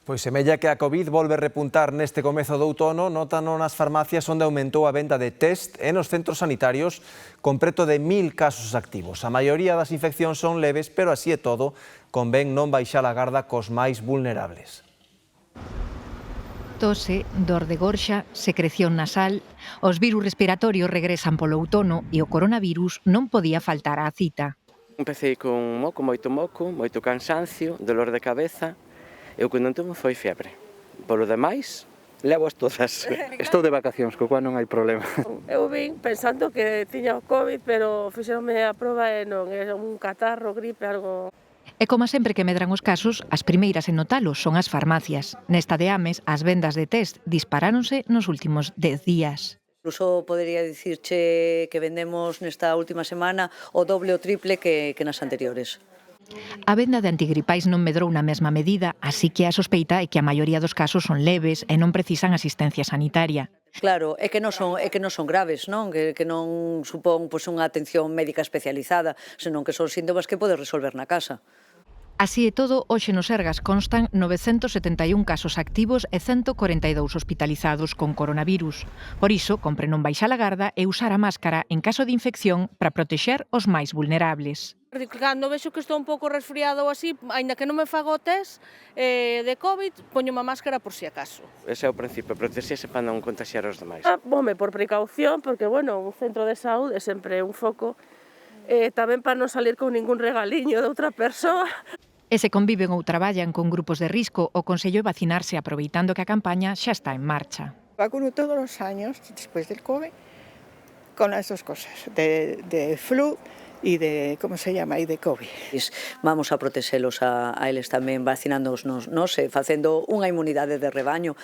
Pois semella que a Covid volve repuntar neste comezo do outono, nótano nas farmacias onde aumentou a venda de test e nos centros sanitarios con preto de 1000 casos activos. A maioría das infeccións son leves, pero así e todo, convén non baixar a garda cos máis vulnerables. Tose, dor de gorxa, secreción nasal, os virus respiratorios regresan polo outono e o coronavirus non podía faltar á cita. Empecé con moco, moito cansancio, dolor de cabeza, e o que non tomo foi febre. Polo demais, levo as todas. Estou de vacacións, co cual non hai problema. Eu vin pensando que tiña o COVID, pero fixeronme a proba e non, é un catarro, gripe, algo. E como sempre que medran os casos, as primeiras en notalos son as farmacias. Nesta de Ames, as vendas de test disparáronse nos últimos 10 días. Incluso podería dicirche que vendemos nesta última semana o doble ou triple que nas anteriores. A venda de antigripais non medrou na mesma medida, así que a sospeita é que a maioría dos casos son leves e non precisan asistencia sanitaria. Claro, é que non son graves, non? Que non supón unha atención médica especializada, senón que son síntomas que podes resolver na casa. Así e todo, hoxe no Sergas constan 971 casos activos e 142 hospitalizados con coronavirus. Por iso, compre non baixar a garda e usar a máscara en caso de infección para protexer os máis vulnerables. Cando vexo que estou un pouco resfriado ou así, aínda que non me fago o test de COVID, poño unha máscara por si acaso. Ese é o principio, protexerse para non contagiar os demais. Bome, por precaución, porque, bueno, un centro de saúde é sempre un foco, tamén para non salir con ningún regaliño de outra persoa. E se conviven ou traballan con grupos de risco, o consello é vacinarse aproveitando que a campaña xa está en marcha. Vacuno todos los años, después del COVID, con las dos cosas, de flu y de, ¿cómo se llama?, y de COVID. Vamos a protexelos a eles tamén vacinándonos, facendo unha inmunidade de rebaño.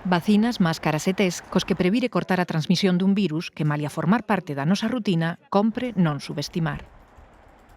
Vacinas, máscaras e test cos que previre cortar a transmisión dun virus que, malia formar parte da nosa rutina, compre non subestimar.